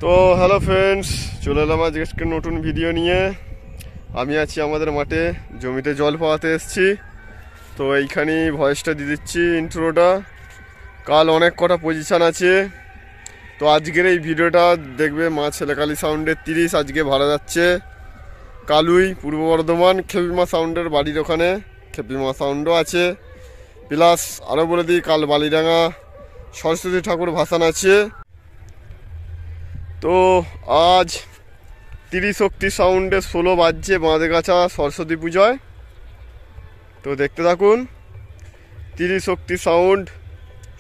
তো hello friends, চলে এলাম আজকে নতুন ভিডিও নিয়ে। আমি আছি আমাদের মাঠে, জমিতে জল পাওয়াতে এসেছি। তো এইখানেই ভয়েসটা দিয়ে দিচ্ছি, ইন্ট্রোটা। কাল অনেক কটা পজিশান আছে, তো আজকের এই ভিডিওটা দেখবে মা ছেলেকালী সাউন্ডের 30 আজকে ভাড়া যাচ্ছে কালুই, পূর্ব বর্ধমান। খেপিমা সাউন্ডের বাড়ির ওখানে খেপিমা সাউন্ডও আছে। প্লাস আরও বলে দিই, কাল বালিডাঙ্গা সরস্বতী ঠাকুর ভাসান আছে। তো আজ 30 শক্তি সাউন্ডে 16 বাজছে বাঁধগাছা সরস্বতী পূজায়। তো দেখতে থাকুন, 30 শক্তি সাউন্ড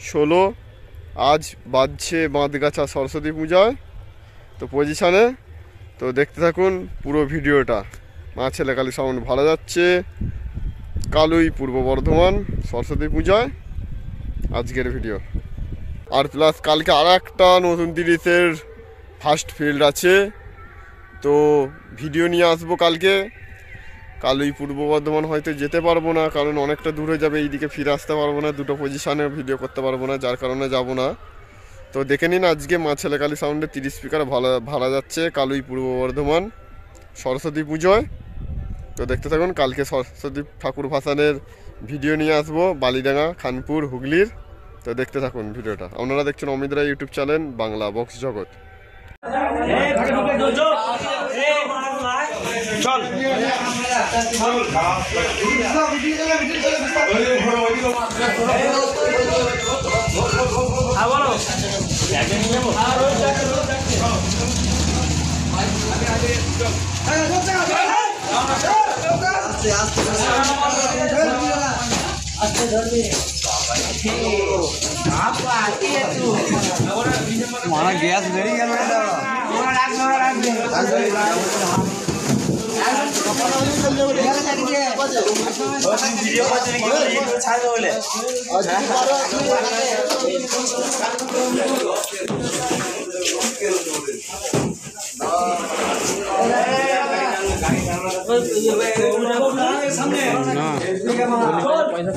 16 আজ বাজছে বাঁধগাছা সরস্বতী পূজায়, তো পজিশানে। তো দেখতে থাকুন পুরো ভিডিওটা। মা ছেলেকালী সাউন্ড ভালো যাচ্ছে কালুই, পূর্ব বর্ধমান সরস্বতী পূজায় আজকের ভিডিও। আর প্লাস কালকে আর একটা নতুন 30-এর ফার্স্ট ফিল্ড আছে, তো ভিডিও নিয়ে আসবো কালকে। কালুই পূর্ব বর্ধমান হয়তো যেতে পারবো না, কারণ অনেকটা দূর হয়ে যাবে, এইদিকে ফিরে আসতে পারবো না, দুটো পজিশানে ভিডিও করতে পারবো না, যার কারণে যাব না। তো দেখে নিন, আজকে মা ছেলেকালী সাউন্ডে 30 স্পিকার ভাড়া যাচ্ছে কালুই, পূর্ব বর্ধমান সরস্বতী পুজোয়। তো দেখতে থাকুন, কালকে সরস্বতী ঠাকুর ভাসানের ভিডিও নিয়ে আসবো বালিডাঙ্গা, খানপুর, হুগলির। তো দেখতে থাকুন ভিডিওটা। আপনারা দেখছেন অমিত রায় ইউটিউব চ্যানেল, বাংলা বক্স জগৎ। मारा गैस बेरी गया पैसा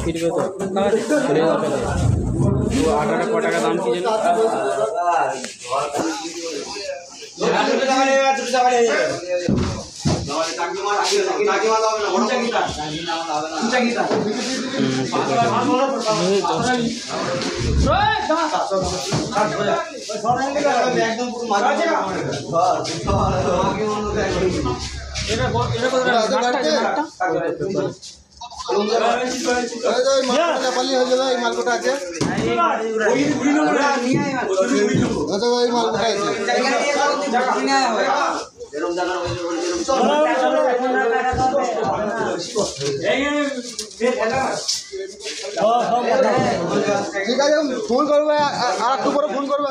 फिरबे तो आटा क टाका दाम की মালকোটা আছে ঠিক আছে, ফোন করবে, আর একটু পরে ফোন করবে।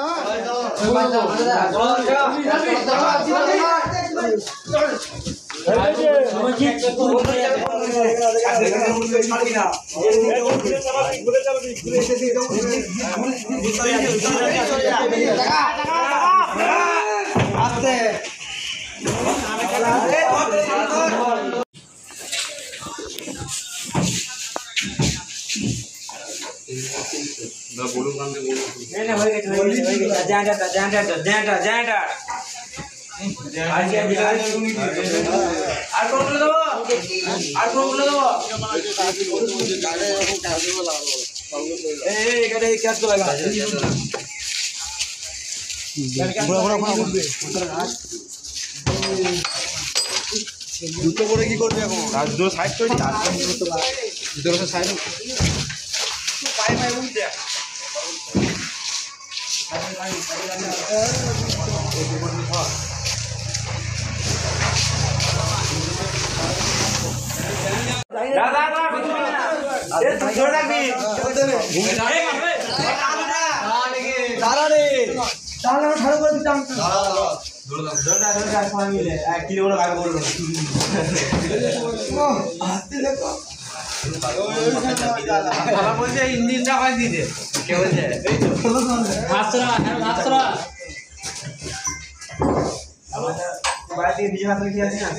দুটো করে কি করবে এখন? দুটো সাইড করে দুটো সাইড পাই পাই উঠে ইঞ্জিনটা হয় দিতে কে বলছে বাড়ি থেকে নিজে হাতে কি আছে না